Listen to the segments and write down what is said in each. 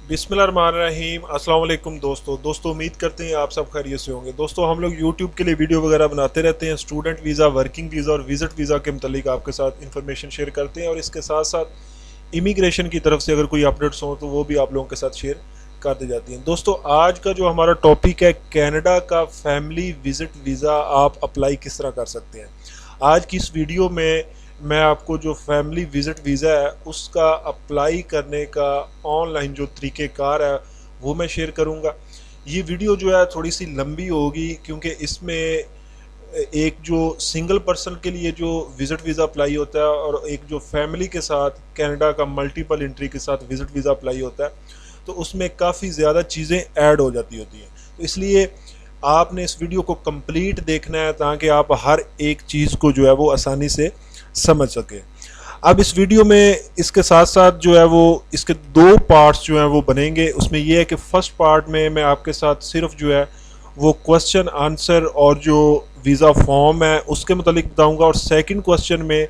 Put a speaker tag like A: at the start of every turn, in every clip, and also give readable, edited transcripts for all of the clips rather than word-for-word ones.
A: बिस्मिल्लाहिर्रहमानिर्रहीम। अस्सलाम वालेकुम दोस्तों उम्मीद करते हैं आप सब खैरियत से होंगे। दोस्तों हम लोग यूट्यूब के लिए वीडियो वगैरह बनाते रहते हैं। स्टूडेंट वीज़ा, वर्किंग वीज़ा और विज़िट वीज़ा के मतलब आपके साथ इन्फॉर्मेशन शेयर करते हैं और इसके साथ साथ इमिग्रेशन की तरफ से अगर कोई अपडेट्स हों तो वो भी आप लोगों के साथ शेयर कर दी जाती हैं। दोस्तों आज का जो हमारा टॉपिक है, कनाडा का फैमिली विज़िट वीज़ा आप अप्लाई किस तरह कर सकते हैं। आज की इस वीडियो में मैं आपको जो फैमिली विज़िट वीज़ा है उसका अप्लाई करने का ऑनलाइन जो तरीक़ेकार है वो मैं शेयर करूंगा। ये वीडियो जो है थोड़ी सी लंबी होगी क्योंकि इसमें एक जो सिंगल पर्सन के लिए जो विज़िट वीज़ा अप्लाई होता है और एक जो फैमिली के साथ कनाडा का मल्टीपल एंट्री के साथ विज़िट वीज़ा अप्लाई होता है तो उसमें काफ़ी ज़्यादा चीज़ें ऐड हो जाती होती हैं। तो इसलिए आपने इस वीडियो को कंप्लीट देखना है ताकि आप हर एक चीज़ को जो है वो आसानी से समझ सके। अब इस वीडियो में इसके साथ साथ जो है वो इसके दो पार्ट्स जो हैं वो बनेंगे। उसमें ये है कि फर्स्ट पार्ट में मैं आपके साथ सिर्फ जो है वो क्वेश्चन आंसर और जो वीज़ा फॉर्म है उसके मतलब बताऊंगा और सेकंड क्वेश्चन में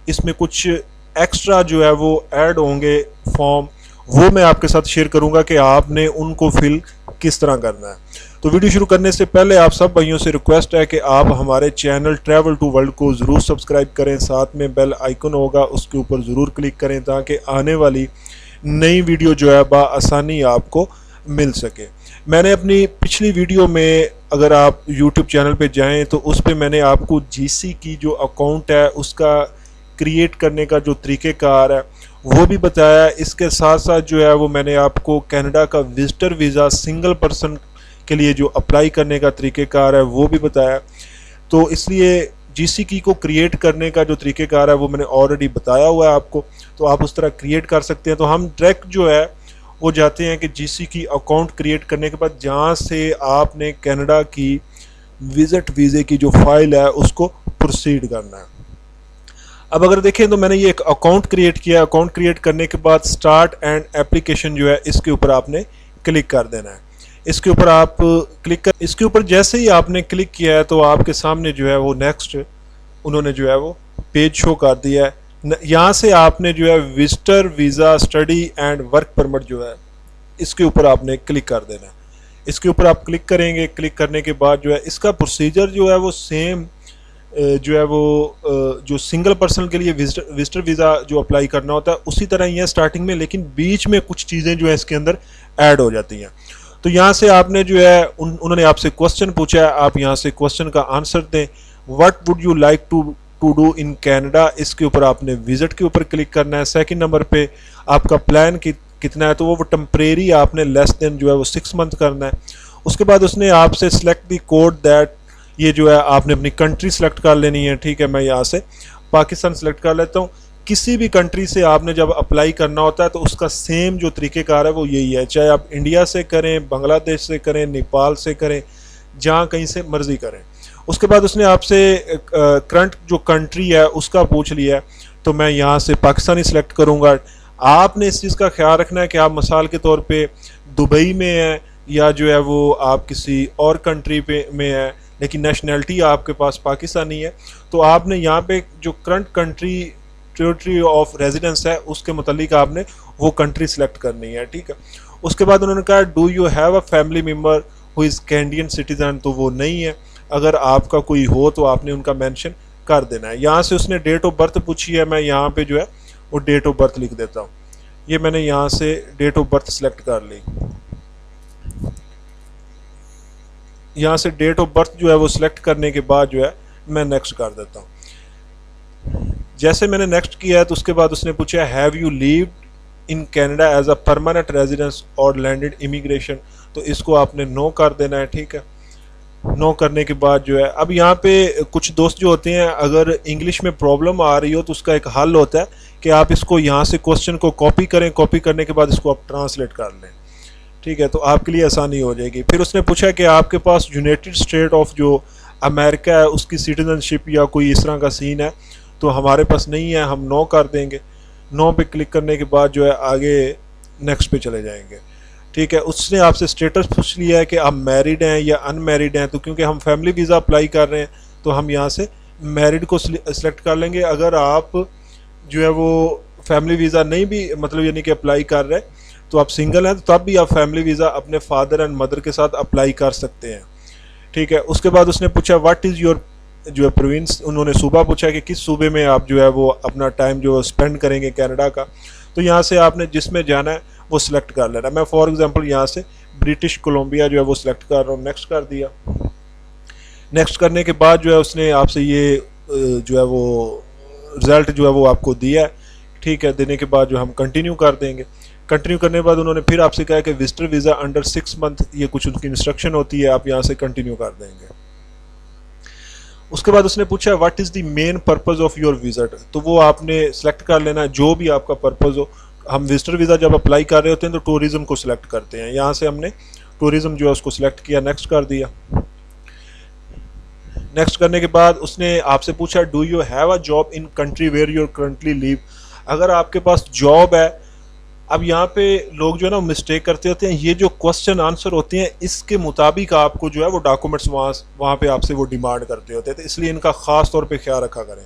A: इसमें कुछ एक्स्ट्रा जो है वो ऐड होंगे फॉर्म, वो मैं आपके साथ शेयर करूंगा कि आपने उनको फिल किस तरह करना है। तो वीडियो शुरू करने से पहले आप सब भाइयों से रिक्वेस्ट है कि आप हमारे चैनल ट्रैवल टू वर्ल्ड को ज़रूर सब्सक्राइब करें, साथ में बेल आइकन होगा उसके ऊपर ज़रूर क्लिक करें ताकि आने वाली नई वीडियो जो है आसानी आपको मिल सके। मैंने अपनी पिछली वीडियो में, अगर आप यूट्यूब चैनल पे जाएं तो उस पर मैंने आपको जीसी की जो अकाउंट है उसका क्रिएट करने का जो तरीक़ेकार है वो भी बताया। इसके साथ साथ जो है वो मैंने आपको कनाडा का विजिटर वीज़ा सिंगल पर्सन के लिए जो अप्लाई करने का तरीक़ेकार है वो भी बताया। तो इसलिए जीसी की को क्रिएट करने का जो तरीक़ेकार है वो मैंने ऑलरेडी बताया हुआ है आपको, तो आप उस तरह क्रिएट कर सकते हैं। तो हम डायरेक्ट जो है वो जाते हैं कि जीसी की अकाउंट क्रिएट करने के बाद जहाँ से आपने कनाडा की विज़िट वीज़े की जो फाइल है उसको प्रोसीड करना है। अब अगर देखें तो मैंने ये एक अकाउंट क्रिएट किया। अकाउंट क्रिएट करने के बाद स्टार्ट एंड एप्लीकेशन जो है इसके ऊपर आपने क्लिक कर देना है। इसके ऊपर आप इसके ऊपर जैसे ही आपने क्लिक किया है तो आपके सामने जो है वो नेक्स्ट उन्होंने जो है वो पेज शो कर दिया है। यहाँ से आपने जो है visitor visa study and work permit जो है इसके ऊपर आपने क्लिक कर देना है। इसके ऊपर आप क्लिक करेंगे। क्लिक करने के बाद जो है इसका प्रोसीजर जो है वो सेम जो है वो जो सिंगल पर्सन के लिए विजिटर वीज़ा जो अप्लाई करना होता है उसी तरह ही है स्टार्टिंग में, लेकिन बीच में कुछ चीज़ें जो है इसके अंदर ऐड हो जाती हैं। तो यहाँ से आपने जो है उन्होंने आपसे क्वेश्चन पूछा है, आप यहाँ से क्वेश्चन का आंसर दें। What would you like to do in Canada, इसके ऊपर आपने विजिट के ऊपर क्लिक करना है। सेकंड नंबर पे आपका प्लान कितना है, तो वो टेम्परेरी आपने लेस देन जो है वो 6 मंथ करना है। उसके बाद उसने आपसे सिलेक्ट दी कोड दैट, ये जो है आपने अपनी कंट्री सेलेक्ट कर लेनी है। ठीक है, मैं यहाँ से पाकिस्तान सेलेक्ट कर लेता हूँ। किसी भी कंट्री से आपने जब अप्लाई करना होता है तो उसका सेम जो तरीक़ेकार है वो यही है, चाहे आप इंडिया से करें, बांग्लादेश से करें, नेपाल से करें, जहाँ कहीं से मर्ज़ी करें। उसके बाद उसने आपसे करंट जो कंट्री है उसका पूछ लिया है, तो मैं यहाँ से पाकिस्तानी सिलेक्ट करूँगा। आपने इस चीज़ का ख्याल रखना है कि आप मिसाल के तौर पर दुबई में हैं या जो है वो आप किसी और कंट्री पे में है लेकिन नेशनैलिटी आपके पास पाकिस्तानी है, तो आपने यहाँ पे जो current country territory of residence है उसके मुतालिक आपने वो कंट्री सेलेक्ट करनी है। ठीक है, उसके बाद उन्होंने कहा do you have a family member who is Canadian citizen, तो वो नहीं है। अगर आपका कोई हो तो आपने उनका मेंशन कर देना है। यहाँ से उसने डेट ऑफ बर्थ पूछी है, मैं यहाँ पे जो है वो डेट ऑफ बर्थ लिख देता हूँ। ये मैंने यहाँ से डेट ऑफ बर्थ सेलेक्ट कर ली। यहाँ से डेट ऑफ बर्थ जो है वो सिलेक्ट करने के बाद जो है मैं नेक्स्ट कर देता हूँ। जैसे मैंने नेक्स्ट किया है तो उसके बाद उसने पूछा have you lived in Canada as a permanent residence और लैंडेड इमिग्रेशन, तो इसको आपने नो कर देना है। ठीक है, नो करने के बाद जो है अब यहाँ पे कुछ दोस्त जो होते हैं अगर इंग्लिश में प्रॉब्लम आ रही हो तो उसका एक हल होता है कि आप इसको यहाँ से क्वेश्चन को कॉपी करें, कॉपी करने के बाद इसको आप ट्रांसलेट कर लें। ठीक है, तो आपके लिए आसानी हो जाएगी। फिर उसने पूछा कि आपके पास यूनाइटेड स्टेट ऑफ जो अमेरिका है उसकी सिटीजनशिप या कोई इस तरह का सीन है, तो हमारे पास नहीं है, हम नो कर देंगे। नो पे क्लिक करने के बाद जो है आगे नेक्स्ट पे चले जाएंगे। ठीक है, उसने आपसे स्टेटस पूछ लिया है कि आप मैरिड हैं या अनमैरिड हैं, तो क्योंकि हम फैमिली वीज़ा अप्लाई कर रहे हैं तो हम यहाँ से मैरिड को सिलेक्ट कर लेंगे। अगर आप जो है वो फैमिली वीज़ा नहीं भी मतलब यानी कि अप्लाई कर रहे तो आप सिंगल हैं तो तब भी आप फैमिली वीज़ा अपने फादर एंड मदर के साथ अप्लाई कर सकते हैं, ठीक है। उसके बाद उसने पूछा व्हाट इज़ योर जो है प्रोविंस, उन्होंने सूबा पूछा कि किस सूबे में आप जो है वो अपना टाइम जो स्पेंड करेंगे कनाडा का। तो यहाँ से आपने जिसमें जाना है वो सिलेक्ट कर लेना। मैं फॉर एग्जांपल यहाँ से ब्रिटिश कोलंबिया जो है वो सिलेक्ट कर रहा हूँ, नेक्स्ट कर दिया। नेक्स्ट करने के बाद जो है उसने आपसे ये जो है वो रिज़ल्ट जो है वो आपको दिया है, ठीक है। देने के बाद जो हम कंटिन्यू कर देंगे। कंटिन्यू करने के बाद उन्होंने फिर आपसे कहा कि विजिटर वीज़ा अंडर 6 मंथ, ये कुछ उनकी इंस्ट्रक्शन होती है, आप यहाँ से कंटिन्यू कर देंगे। उसके बाद उसने पूछा what is the main purpose of your visit, तो वो आपने सेलेक्ट कर लेना जो भी आपका पर्पस हो। हम विजिटर वीज़ा जब अप्लाई कर रहे होते हैं तो टूरिज़्म को सिलेक्ट करते हैं, यहाँ से हमने टूरिज़्म जो है उसको सिलेक्ट किया, नेक्स्ट कर दिया। नेक्स्ट करने के बाद उसने आपसे पूछा do you have a job in country where your currently live, अगर आपके पास जॉब है। अब यहाँ पे लोग जो है ना मिस्टेक करते होते हैं, ये जो क्वेश्चन आंसर होते हैं इसके मुताबिक आपको जो है वो डॉक्यूमेंट्स वहाँ पे आपसे वो डिमांड करते होते हैं, तो इसलिए इनका ख़ास तौर पे ख्याल रखा करें।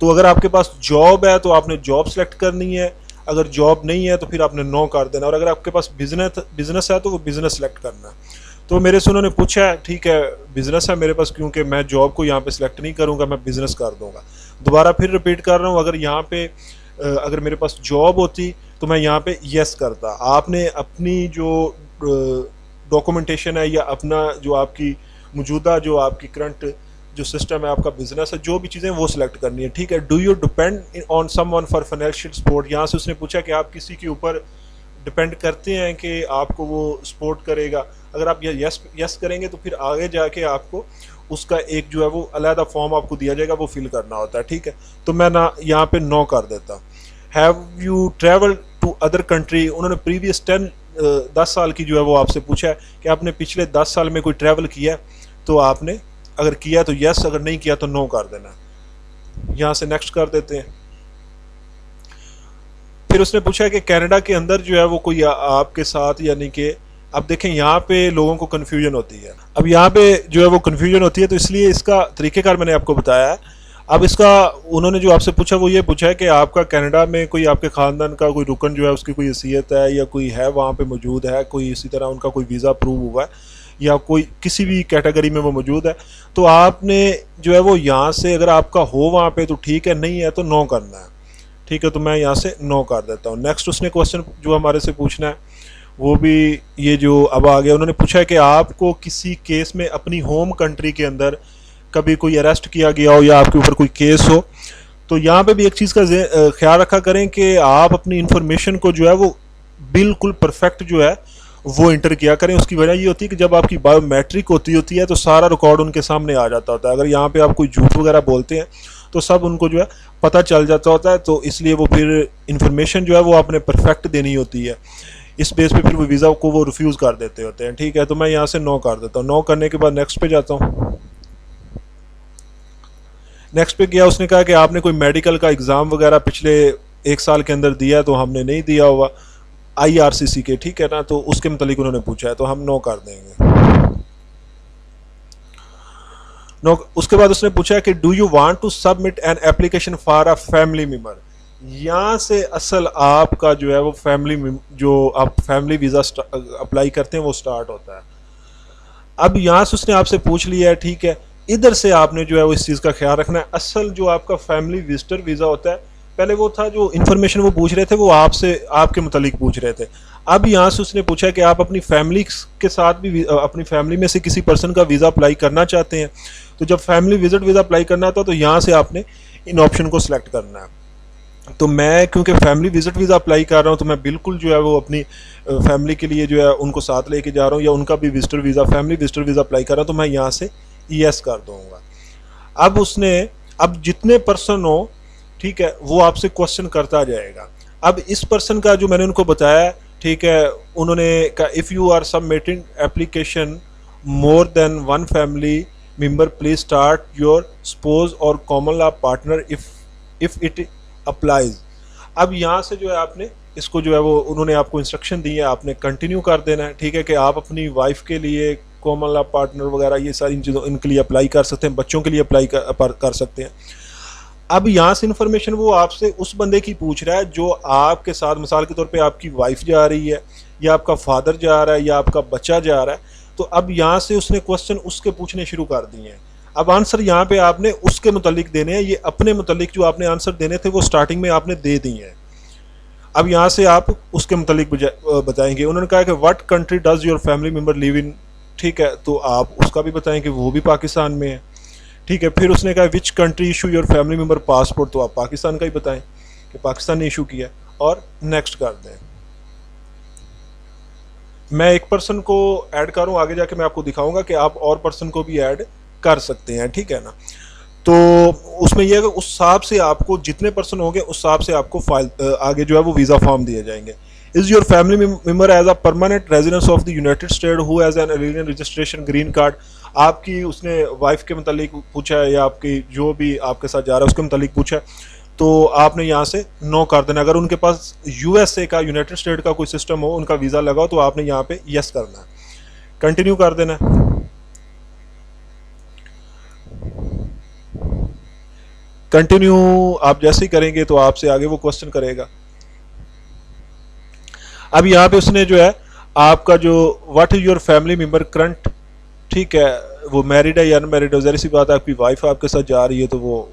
A: तो अगर आपके पास जॉब है तो आपने जॉब सेलेक्ट करनी है, अगर जॉब नहीं है तो फिर आपने नो कर देना, और अगर आपके पास बिजनेस है तो वो बिज़नेस सेलेक्ट करना है। तो मेरे से उन्होंने पूछा ठीक है बिज़नेस है मेरे पास, क्योंकि मैं जॉब को यहाँ पे सिलेक्ट नहीं करूँगा, मैं बिज़नेस कर दूँगा। दोबारा फिर रिपीट कर रहा हूँ, अगर यहाँ पे अगर मेरे पास जॉब होती तो मैं यहाँ पे यस करता। आपने अपनी जो डॉक्यूमेंटेशन है या अपना जो आपकी मौजूदा जो आपकी करंट जो सिस्टम है, आपका बिजनेस है, जो भी चीज़ें वो सिलेक्ट करनी है, ठीक है। Do you depend on someone for financial support, यहाँ से उसने पूछा कि आप किसी के ऊपर डिपेंड करते हैं कि आपको वो सपोर्ट करेगा। अगर आप यस करेंगे तो फिर आगे जाके आपको उसका एक जो है वो अलग फॉर्म आपको दिया जाएगा, वो फिल करना होता है, ठीक है। तो मैं ना यहाँ पे नो कर देता। Have you travel to other country, उन्होंने प्रीवियस 10 साल की जो है वो आपसे पूछा है कि आपने पिछले 10 साल में कोई ट्रैवल किया है, तो आपने अगर किया तो यस, अगर नहीं किया तो नो कर देना। यहाँ से नेक्स्ट कर देते हैं। फिर उसने पूछा कि कनाडा के अंदर जो है वो कोई आपके साथ, यानी कि अब देखें यहाँ पे लोगों को कन्फ्यूजन होती है। अब यहाँ पे जो है वो कन्फ्यूजन होती है, तो इसलिए इसका तरीक़ेकार मैंने आपको बताया है। अब इसका उन्होंने जो आपसे पूछा वो ये पूछा है कि आपका कनाडा में कोई आपके ख़ानदान का कोई रुकन जो है उसकी कोई हैसियत है या कोई है वहाँ पे मौजूद है, कोई इसी तरह उनका कोई वीज़ा अप्रूव हुआ है या कोई किसी भी कैटेगरी में वो मौजूद है, तो आपने जो है वो यहाँ से अगर आपका हो वहाँ पे तो ठीक है, नहीं है तो नो करना है, ठीक है। तो मैं यहाँ से नो कर देता हूँ। नेक्स्ट उसने क्वेश्चन जो हमारे से पूछना है वो भी ये जो अब आ गया, उन्होंने पूछा है कि आपको किसी केस में अपनी होम कंट्री के अंदर कभी कोई अरेस्ट किया गया हो या आपके ऊपर कोई केस हो। तो यहाँ पे भी एक चीज़ का ख्याल रखा करें कि आप अपनी इंफॉर्मेशन को जो है वो बिल्कुल परफेक्ट जो है वो इंटर किया करें। उसकी वजह ये होती है कि जब आपकी बायोमेट्रिक होती है तो सारा रिकॉर्ड उनके सामने आ जाता होता है। अगर यहाँ पे आप कोई झूठ वगैरह बोलते हैं तो सब उनको जो है पता चल जाता होता है, तो इसलिए वो फिर इंफॉर्मेशन जो है वो आपने परफेक्ट देनी होती है। इस बेस पे फिर वो वीज़ा को वो रिफ्यूज़ कर देते होते हैं, ठीक है। तो मैं यहाँ से नो कर देता हूँ। नो करने के बाद नेक्स्ट पे जाता हूँ। नेक्स्ट पे गया, उसने कहा कि आपने कोई मेडिकल का एग्ज़ाम वगैरह पिछले 1 साल के अंदर दिया, तो हमने नहीं दिया हुआ IRCC के, ठीक है ना, तो उसके मतलब उन्होंने पूछा है तो हम नो कर देंगे। नो। उसके बाद उसने पूछा कि do you want to submit an application for a family member, यहाँ से असल आपका जो है वो जो आप फैमिली वीज़ा अप्लाई करते हैं वो स्टार्ट होता है। अब यहाँ से उसने आपसे पूछ लिया है, ठीक है, इधर से आपने जो है वो इस चीज़ का ख्याल रखना है। असल जो आपका फैमिली विजिटर वीज़ा होता है, पहले वो था जो इन्फॉर्मेशन वो पूछ रहे थे वो आपसे आपके मुतालिक पूछ रहे थे। अब यहाँ से उसने पूछा कि आप अपनी फैमिली के साथ भी अपनी फैमिली में से किसी पर्सन का वीज़ा अप्लाई करना चाहते हैं, तो जब फैमिली विजिट वीज़ा अप्लाई करना था तो यहाँ से आपने इन ऑप्शन को सिलेक्ट करना है। तो मैं क्योंकि फैमिली विजिट वीज़ा अप्लाई कर रहा हूँ तो मैं बिल्कुल जो है वो अपनी फैमिली के लिए जो है उनको साथ लेके जा रहा हूँ, या उनका भी visitor visa family visitor visa apply कर रहा हूँ, तो मैं यहाँ से यस कर दूँगा। अब जितने पर्सन हो, ठीक है, वो आपसे क्वेश्चन करता जाएगा। अब इस पर्सन का जो मैंने उनको बताया, ठीक है, उन्होंने कहा if you are submitting application more than 1 family member please start your spouse और common law partner if it applies. अब यहाँ से जो है आपने इसको जो है वो उन्होंने आपको इंस्ट्रक्शन दी है, आपने कंटिन्यू कर देना है, ठीक है, कि आप अपनी वाइफ के लिए कॉमन लॉ पार्टनर वगैरह ये सारी चीज़ों इनके लिए अप्लाई कर सकते हैं, बच्चों के लिए अप्लाई कर सकते हैं। अब यहाँ से इंफॉर्मेशन वो आपसे उस बंदे की पूछ रहा है जो आपके साथ, मिसाल के तौर पे आपकी वाइफ जा रही है, या आपका फादर जा रहा है, या आपका बच्चा जा रहा है। तो अब यहाँ से उसने क्वेश्चन उसके पूछने शुरू कर दिए हैं। अब आंसर यहाँ पे आपने उसके मुतालिक देने हैं, ये अपने मुतालिक जो आपने आंसर देने थे वो स्टार्टिंग में आपने दे दिए हैं। अब यहाँ से आप उसके मुतालिक बताएंगे। उन्होंने कहा कि what country does your family member live in, ठीक है, तो आप उसका भी बताएंगे, वो भी पाकिस्तान में है, ठीक है। फिर उसने कहा which country issue your family member passport, तो आप पाकिस्तान का ही बताएं कि पाकिस्तान ने इशू किया, और नेक्स्ट कर दें। मैं एक पर्सन को ऐड करूँ, आगे जाके मैं आपको दिखाऊंगा कि आप और पर्सन को भी ऐड कर सकते हैं, ठीक है ना। तो उसमें यह है कि उस हिसाब से आपको जितने पर्सन होंगे उस हिसाब से आपको फाइल आगे जो है वो वीज़ा फॉर्म दिए जाएंगे। Is your family member as a permanent residence of the United State who has an alien registration green card, आपकी उसने वाइफ के मतलब पूछा है, या आपकी जो भी आपके साथ जा रहा है उसके मतलब पूछा है, तो आपने यहाँ से नो कर देना। अगर उनके पास यूएसए का, यूनाइटेड स्टेट का कोई सिस्टम हो, उनका वीज़ा लगाओ, तो आपने यहाँ पे यस करना है, कंटिन्यू कर देना है। कंटिन्यू आप जैसे ही करेंगे तो आपसे आगे वो क्वेश्चन करेगा। अब यहाँ पे उसने जो है आपका जो what is your family member current, ठीक है, वो मैरिड है या अनमैरिड है, जहरी सी बात है, आपकी वाइफ आपके साथ जा रही है तो वो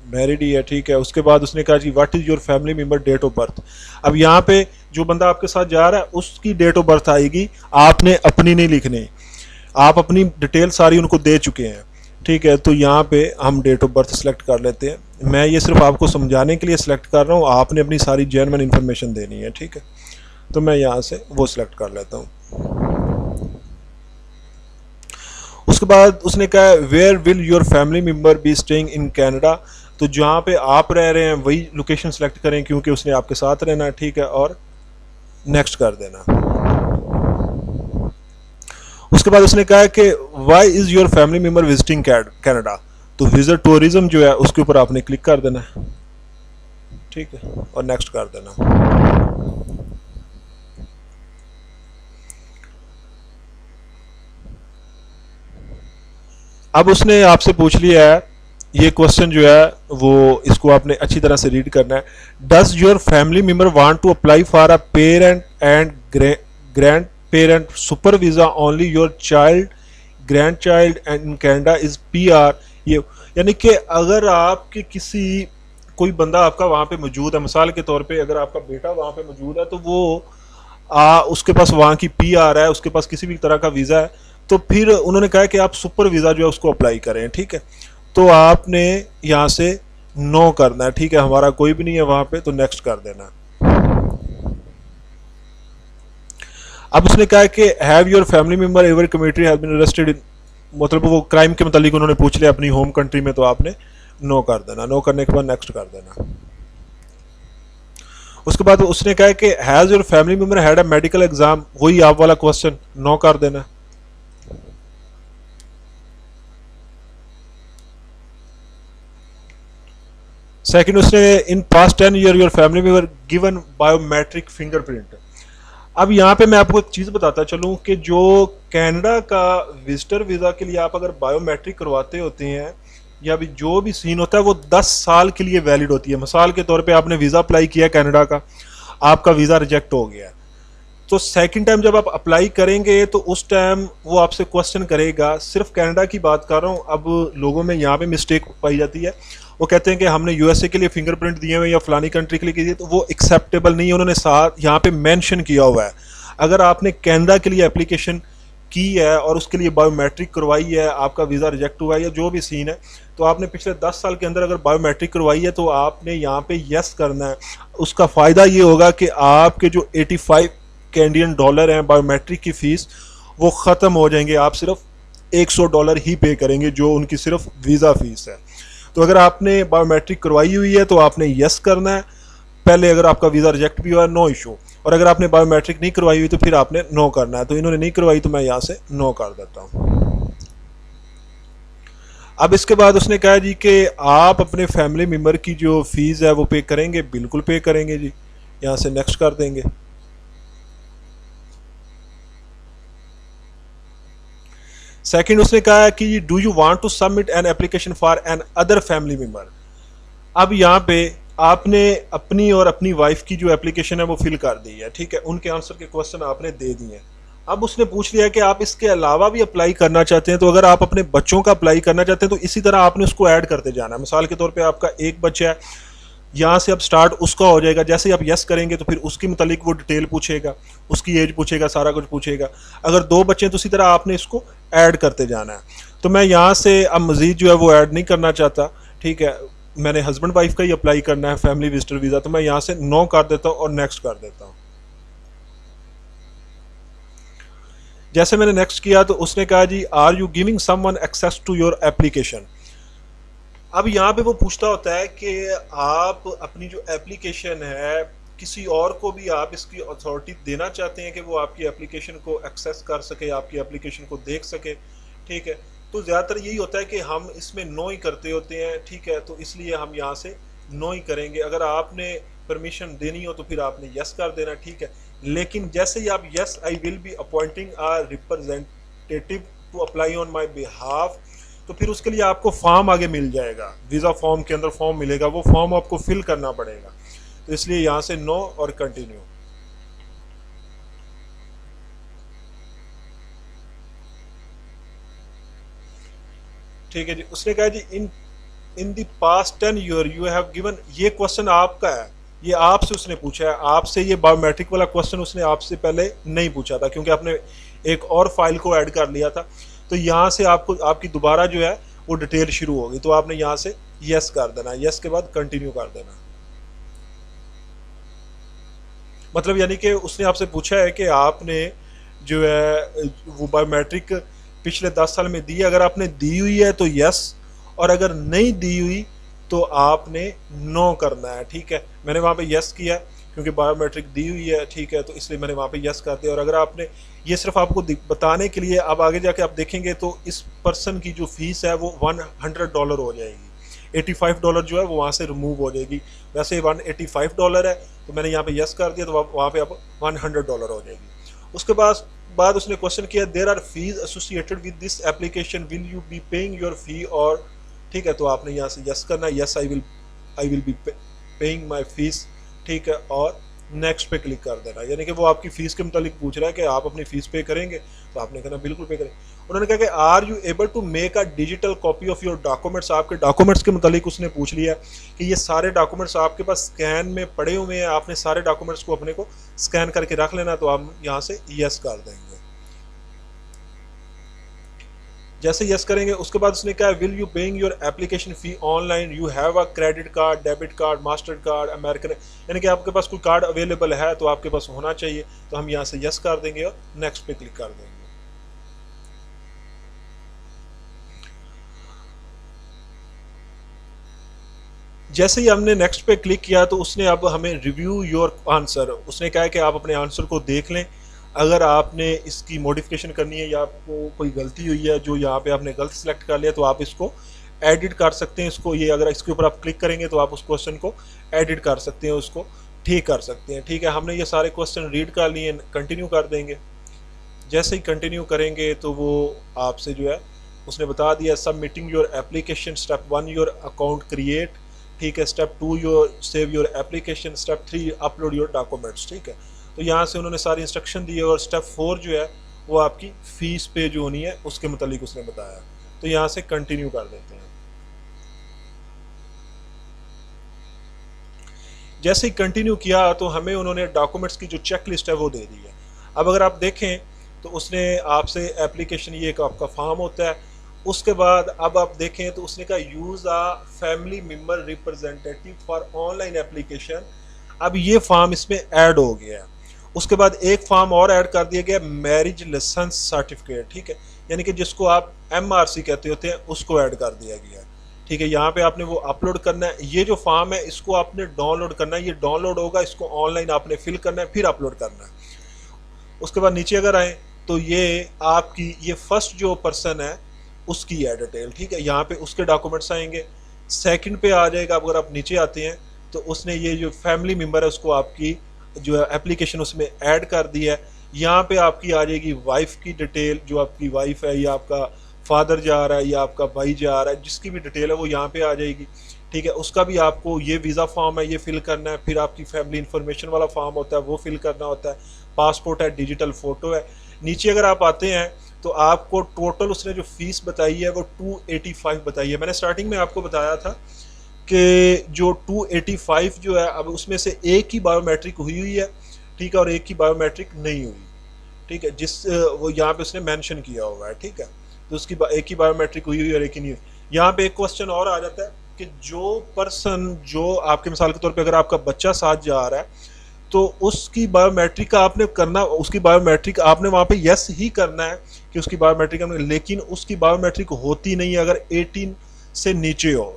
A: मैरिड ही है, ठीक है। उसके बाद उसने कहा जी what is your family member date of birth. अब यहाँ पे जो बंदा आपके साथ जा रहा है उसकी डेट ऑफ बर्थ आएगी, आपने अपनी नहीं लिखनी, आप अपनी डिटेल सारी उनको दे चुके हैं, ठीक है। तो यहाँ पे हम डेट ऑफ बर्थ सेलेक्ट कर लेते हैं। मैं ये सिर्फ आपको समझाने के लिए सिलेक्ट कर रहा हूँ, आपने अपनी सारी जेन्युइन इन्फॉर्मेशन देनी है, ठीक है। तो मैं यहाँ से वो सिलेक्ट कर लेता हूँ। उसके बाद उसने कहा where will your family member be staying in Canada, तो जहाँ पे आप रह रहे हैं वही लोकेशन सेलेक्ट करें क्योंकि उसने आपके साथ रहना है, ठीक है, और नेक्स्ट कर देना। उसके बाद उसने कहा कि why is your family member visiting Canada, तो विजिट टूरिज्म जो है उसके ऊपर आपने क्लिक कर देना है, ठीक है, और नेक्स्ट कर देना। अब उसने आपसे पूछ लिया है, ये क्वेश्चन जो है वो इसको आपने अच्छी तरह से रीड करना है। Does your family member want to apply for a parent and grandparent super visa only your child grandchild and in Canada is PR, ये यानी कि अगर आपके किसी कोई बंदा आपका वहाँ पे मौजूद है, मिसाल के तौर पे अगर आपका बेटा वहाँ पे मौजूद है तो वो उसके पास वहाँ की पीआर है, उसके पास किसी भी तरह का वीज़ा है, तो फिर उन्होंने कहा कि आप सुपर वीज़ा जो है उसको अप्लाई करें, ठीक है। तो आपने यहाँ से नो करना है, ठीक है, हमारा कोई भी नहीं है वहाँ पे, तो नेक्स्ट कर देना। अब उसने कहा कि have your family member ever committed has been arrested in, मतलब वो क्राइम के मतलब उन्होंने पूछ लिया अपनी होम कंट्री में, तो आपने नो कर देना। नो करने के बाद नेक्स्ट कर देना। उसके बाद उसने कहा कि has your family member had a medical exam, वही आप वाला क्वेश्चन, नो कर देना। सेकंड उसने in past 10 year your family member given biometric fingerprint. अब यहाँ पे मैं आपको एक चीज़ बताता चलूँ कि जो कनाडा का विजिटर वीज़ा के लिए आप अगर बायोमेट्रिक करवाते होते हैं या भी जो भी सीन होता है वो 10 साल के लिए वैलिड होती है। मिसाल के तौर पे आपने वीज़ा अप्लाई किया कनाडा का, आपका वीज़ा रिजेक्ट हो गया, तो सेकंड टाइम जब आप अप्लाई करेंगे तो उस टाइम वो आपसे क्वेश्चन करेगा। सिर्फ कनाडा की बात कर रहा हूँ, अब लोगों में यहाँ पे मिस्टेक पाई जाती है, वो कहते हैं कि हमने यूएसए के लिए फिंगरप्रिंट दिए हुए या फलानी कंट्री के लिए दिए, तो वो एक्सेप्टेबल नहीं है। उन्होंने साथ यहाँ पे मेंशन किया हुआ है, अगर आपने कनाडा के लिए एप्लीकेशन की है और उसके लिए बायोमेट्रिक करवाई है, आपका वीज़ा रिजेक्ट हुआ है या जो भी सीन है, तो आपने पिछले 10 साल के अंदर अगर बायोमेट्रिक करवाई है तो आपने यहाँ पे यस करना है। उसका फ़ायदा ये होगा कि आपके जो 85 कैनेडियन डॉलर हैं बायोमेट्रिक की फ़ीस वो ख़त्म हो जाएंगे, आप सिर्फ $100 ही पे करेंगे जो उनकी सिर्फ वीज़ा फ़ीस है। तो अगर आपने बायोमेट्रिक करवाई हुई है तो आपने यस करना है पहले, अगर आपका वीज़ा रिजेक्ट भी हुआ है नो इशू, और अगर आपने बायोमेट्रिक नहीं करवाई हुई तो फिर आपने नो करना है। तो इन्होंने नहीं करवाई तो मैं यहाँ से नो कर देता हूँ। अब इसके बाद उसने कहा जी कि आप अपने फैमिली मेम्बर की जो फीस है वो पे करेंगे, बिल्कुल पे करेंगे जी, यहाँ से नेक्स्ट कर देंगे। सेकंड उसने कहा कि do you want to submit an application for another family member, अब यहाँ पे आपने अपनी और अपनी वाइफ की जो एप्लीकेशन है वो फिल कर दी है, ठीक है, उनके आंसर के क्वेश्चन आपने दे दिए हैं। अब उसने पूछ लिया कि आप इसके अलावा भी अप्लाई करना चाहते हैं, तो अगर आप अपने बच्चों का अप्लाई करना चाहते हैं तो इसी तरह आपने उसको ऐड करते जाना है। मिसाल के तौर पे आपका एक बच्चा है, यहाँ से अब स्टार्ट उसका हो जाएगा, जैसे ही आप यस करेंगे तो फिर उसकी मुतालिक वो डिटेल पूछेगा, उसकी एज पूछेगा, सारा कुछ पूछेगा। अगर दो बच्चे हैं तो उसी तरह आपने इसको ऐड करते जाना है। तो मैं यहाँ से अब मज़ीद जो है वो ऐड नहीं करना चाहता, ठीक है, मैंने हस्बैंड वाइफ का ही अप्लाई करना है फैमिली विजिटर वीज़ा, तो मैं यहाँ से नो कर देता हूँ और नेक्स्ट कर देता हूँ। जैसे मैंने नेक्स्ट किया तो उसने कहा जी are you giving someone access to your application. अब यहाँ पे वो पूछता होता है कि आप अपनी जो एप्लीकेशन है किसी और को भी आप इसकी अथॉरिटी देना चाहते हैं कि वो आपकी एप्लीकेशन को एक्सेस कर सके, आपकी एप्लीकेशन को देख सके, ठीक है। तो ज़्यादातर यही होता है कि हम इसमें नो ही करते होते हैं, ठीक है, तो इसलिए हम यहाँ से नो ही करेंगे। अगर आपने परमिशन देनी हो तो फिर आपने यस कर देना, ठीक है। लेकिन जैसे ही आप yes I will be appointing a representative to apply on my behalf, तो फिर उसके लिए आपको फॉर्म आगे मिल जाएगा, वीज़ा फॉर्म के अंदर फॉर्म मिलेगा, वो फॉर्म आपको फिल करना पड़ेगा। तो इसलिए यहाँ से नो और कंटिन्यू। ठीक है जी, उसने कहा जी in the past 10 year you have given, ये क्वेश्चन आपका है, ये आपसे उसने पूछा है, आपसे ये बायोमेट्रिक वाला क्वेश्चन उसने आपसे पहले नहीं पूछा था क्योंकि आपने एक और फाइल को ऐड कर लिया था। तो यहाँ से आपको आपकी दोबारा जो है वो डिटेल शुरू होगी, तो आपने यहाँ से यस कर देना, यस के बाद कंटिन्यू कर देना। मतलब यानी कि उसने आपसे पूछा है कि आपने जो है वो बायोमेट्रिक पिछले 10 साल में दी है, अगर आपने दी हुई है तो यस, और अगर नहीं दी हुई तो आपने नो करना है, ठीक है। मैंने वहाँ पे यस किया क्योंकि बायोमेट्रिक दी हुई है, ठीक है, तो इसलिए मैंने वहाँ पे यस कर दिया। और अगर आपने ये सिर्फ आपको बताने के लिए, अब आगे जाके आप देखेंगे तो इस पर्सन की जो फीस है वो $100 हो जाएगी, $85 जो है वो वहाँ से रिमूव हो जाएगी। वैसे $185 है, तो मैंने यहाँ पे यस कर दिया, तो वहाँ पे आप $100 हो जाएगी। उसके बाद उसने क्वेश्चन किया there are fees associated with this application, will you be paying your fee, और ठीक है, तो आपने यहाँ से यस करना है, yes I will be paying my fees, ठीक है, और नेक्स्ट पे क्लिक कर देना। यानी कि वो आपकी फ़ीस के मुतालिक पूछ रहा है कि आप अपनी फ़ीस पे करेंगे, तो आपने कहना बिल्कुल पे करेंगे। उन्होंने कहा कि are you able to make a digital copy of your documents, आपके डॉक्यूमेंट्स के मुतालिक उसने पूछ लिया कि ये सारे डॉक्यूमेंट्स आपके पास स्कैन में पड़े हुए हैं, आपने सारे डॉक्यूमेंट्स को अपने को स्कैन करके रख लेना, तो आप यहाँ से यस कर देंगे। जैसे यस करेंगे उसके बाद उसने कहा will you paying your application fee online, you have a credit card, debit card, master card, American, यानी कि आपके पास कोई कार्ड अवेलेबल है तो आपके पास होना चाहिए, तो हम यहाँ से यस कर देंगे और नेक्स्ट पे क्लिक कर देंगे। जैसे ही हमने नेक्स्ट पे क्लिक किया तो उसने अब हमें रिव्यू योर आंसर, उसने कहा कि आप अपने आंसर को देख लें, अगर आपने इसकी मॉडिफिकेशन करनी है या आपको कोई गलती हुई है जो यहाँ पे आपने गलत सेलेक्ट कर लिया, तो आप इसको एडिट कर सकते हैं। इसको ये अगर इसके ऊपर आप क्लिक करेंगे तो आप उस क्वेश्चन को एडिट कर सकते हैं, उसको ठीक कर सकते हैं, ठीक है। हमने ये सारे क्वेश्चन रीड कर लिए, कंटिन्यू कर देंगे। जैसे ही कंटिन्यू करेंगे तो वो आपसे जो है उसने बता दिया submitting your application, step 1 your account create, ठीक है, step 2 your save your application, step 3 upload your documents, ठीक है। तो यहाँ से उन्होंने सारी इंस्ट्रक्शन दी है, और स्टेप 4 जो है वो आपकी फ़ीस पे जो होनी है उसके मुतालिक उसने बताया, तो यहाँ से कंटिन्यू कर देते हैं। जैसे ही कंटिन्यू किया तो हमें उन्होंने डॉक्यूमेंट्स की जो चेक लिस्ट है वो दे दी है। अब अगर आप देखें तो उसने आपसे एप्लीकेशन, ये एक आपका फॉर्म होता है, उसके बाद अब आप देखें तो उसने कहा use a family member representative for online application. अब ये फॉर्म इसमें ऐड हो गया है। उसके बाद एक फॉर्म और ऐड कर दिया गया, मैरिज लाइसेंस सर्टिफिकेट, ठीक है, यानी कि जिसको आप MRC कहते होते हैं, उसको ऐड कर दिया गया है, ठीक है। यहाँ पे आपने वो अपलोड करना है, ये जो फॉर्म है इसको आपने डाउनलोड करना है, ये डाउनलोड होगा, इसको ऑनलाइन आपने फिल करना है, फिर अपलोड करना है। उसके बाद नीचे अगर आए तो ये आपकी ये फर्स्ट जो पर्सन है उसकी है डिटेल, ठीक है, यहाँ पे उसके डॉक्यूमेंट्स आएंगे। सेकंड पे आ जाएगा, अगर आप नीचे आते हैं तो उसने ये जो फैमिली मेम्बर है उसको आपकी जो है एप्लीकेशन उसमें ऐड कर दी है। यहाँ पे आपकी आ जाएगी वाइफ की डिटेल, जो आपकी वाइफ है या आपका फादर जा रहा है या आपका भाई जा रहा है, जिसकी भी डिटेल है वो यहाँ पे आ जाएगी, ठीक है, उसका भी आपको ये वीज़ा फॉर्म है, ये फिल करना है। फिर आपकी फैमिली इन्फॉर्मेशन वाला फॉर्म होता है, वो फिल करना होता है। पासपोर्ट है, डिजिटल फ़ोटो है। नीचे अगर आप आते हैं तो आपको टोटल उसने जो फ़ीस बताई है वो 285 बताई है। मैंने स्टार्टिंग में आपको बताया था कि जो 285 जो है, अब उसमें से एक ही बायोमेट्रिक हुई हुई है, ठीक है, और एक ही बायोमेट्रिक नहीं हुई, ठीक है, जिस वो यहाँ पे उसने मेंशन किया हुआ है, ठीक है। तो उसकी एक ही बायोमेट्रिक हुई हुई और एक ही नहीं हुई। यहाँ पे एक क्वेश्चन और आ जाता है कि जो पर्सन, जो आपके मिसाल के तौर पे अगर आपका बच्चा साथ जा रहा है तो उसकी बायोमेट्रिक का आपने करना, उसकी बायोमेट्रिक आपने वहाँ पे यस ही करना है कि उसकी बायोमेट्रिक, लेकिन उसकी बायोमेट्रिक होती नहीं है अगर 18 से नीचे हो,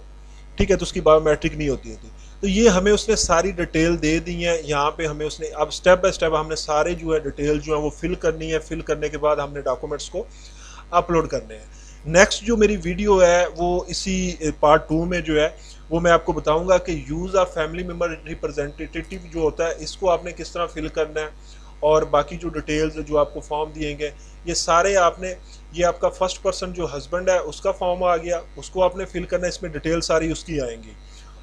A: ठीक है, तो उसकी बायोमेट्रिक नहीं होती थी। तो ये हमें उसने सारी डिटेल दे दी है यहाँ पे। हमें उसने अब स्टेप बाय स्टेप हमने सारे जो है डिटेल जो है वो फिल करनी है। फिल करने के बाद हमने डॉक्यूमेंट्स को अपलोड करने हैं। नेक्स्ट जो मेरी वीडियो है वो इसी पार्ट 2 में जो है वो मैं आपको बताऊंगा कि use of family member representative जो होता है इसको आपने किस तरह फिल करना है, और बाकी जो डिटेल्स जो आपको फॉर्म दिए गए ये सारे आपने, ये आपका फर्स्ट पर्सन जो हस्बैंड है उसका फॉर्म आ गया, उसको आपने फिल करना है, इसमें डिटेल सारी उसकी आएंगी।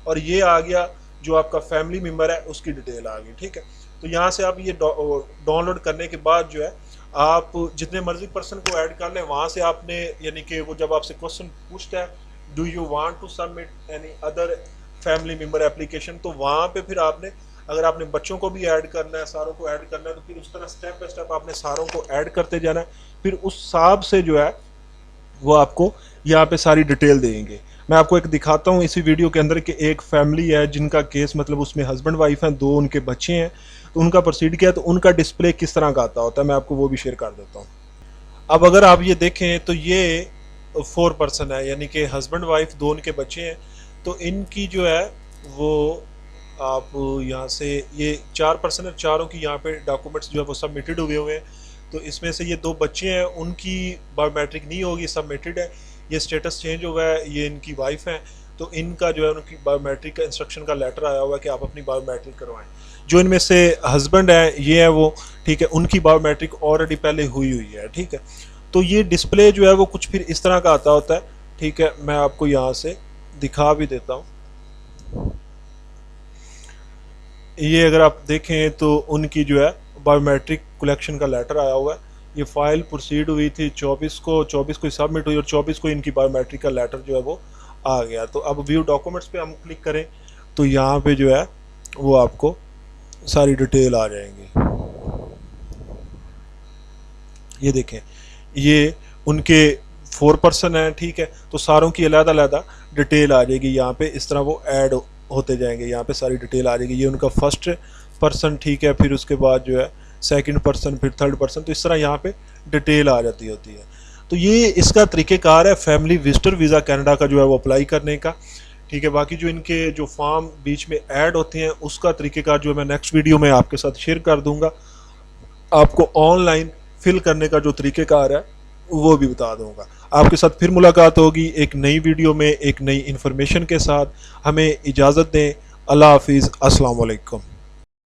A: और ये आ गया जो आपका फैमिली मेम्बर है उसकी डिटेल आ गई, ठीक है। तो यहाँ से आप ये डाउनलोड करने के बाद जो है आप जितने मर्जी पर्सन को ऐड कर लें, वहाँ से आपने, यानी कि वो जब आपसे क्वेश्चन पूछता है do you want to submit any other family member application, तो वहाँ पे फिर आपने, अगर आपने बच्चों को भी ऐड करना है, सारों को ऐड करना है, तो फिर उस तरह स्टेप बाय स्टेप आपने सारों को ऐड करते जाना है। फिर उस हिसाब से जो है वो आपको यहाँ पे सारी डिटेल देंगे। मैं आपको एक दिखाता हूँ इसी वीडियो के अंदर कि एक फैमिली है जिनका केस, मतलब उसमें हस्बैंड वाइफ हैं, 2 उनके बच्चे हैं, तो उनका प्रोसीड किया, तो उनका डिस्प्ले किस तरह का आता होता है मैं आपको वो भी शेयर कर देता हूँ। अब अगर आप ये देखें तो ये 4 पर्सन है, यानी कि हस्बैंड वाइफ, 2 उनके बच्चे हैं। तो इनकी जो है वो आप यहाँ से, ये 4 पर्सन है, चारों की यहाँ पे डॉक्यूमेंट्स जो है वो सबमिटेड हुए हैं। तो इसमें से ये 2 बच्चे हैं, उनकी बायोमेट्रिक नहीं होगी, सबमिटेड है। ये स्टेटस चेंज हुआ है, ये इनकी वाइफ है, तो इनका जो है उनकी बायोमेट्रिक का इंस्ट्रक्शन का लेटर आया हुआ है कि आप अपनी बायोमेट्रिक करवाएं। जो इनमें से हस्बैंड है ये है वो, ठीक है, उनकी बायोमेट्रिक ऑलरेडी पहले हुई हुई है, ठीक है। तो ये डिस्प्ले जो है वो कुछ फिर इस तरह का आता होता है, ठीक है। मैं आपको यहाँ से दिखा भी देता हूँ। ये अगर आप देखें तो उनकी जो है बायोमेट्रिक कलेक्शन का लेटर आया हुआ है। ये फाइल प्रोसीड हुई थी 24 को सबमिट हुई, और 24 को इनकी बायोमेट्रिक का लेटर जो है वो आ गया। तो अब व्यू डॉक्यूमेंट्स पे हम क्लिक करें तो यहाँ पे जो है वो आपको सारी डिटेल आ जाएंगी। ये देखें, ये उनके 4 पर्सन हैं, ठीक है, तो सारों की अलग-अलग डिटेल आ जाएगी। यहाँ पे इस तरह वो ऐड होते जाएंगे, यहाँ पे सारी डिटेल आ जाएगी। ये उनका फर्स्ट पर्सन, ठीक है, फिर उसके बाद जो है सेकंड पर्सन, फिर थर्ड पर्सन, तो इस तरह यहाँ पे डिटेल आ जाती होती है। तो ये इसका तरीक़ेकार है फैमिली विजिटर वीज़ा कनाडा का जो है वो अप्लाई करने का, ठीक है। बाकी जो इनके जो फॉर्म बीच में ऐड होते हैं उसका तरीक़ेकार जो है मैं नेक्स्ट वीडियो में आपके साथ शेयर कर दूंगा। आपको ऑनलाइन फिल करने का जो तरीक़ेकार है वो भी बता दूंगा। आपके साथ फिर मुलाकात होगी एक नई वीडियो में एक नई इन्फॉर्मेशन के साथ। हमें इजाज़त दें। अल्लाह हाफिज़। अस्सलाम वालेकुम।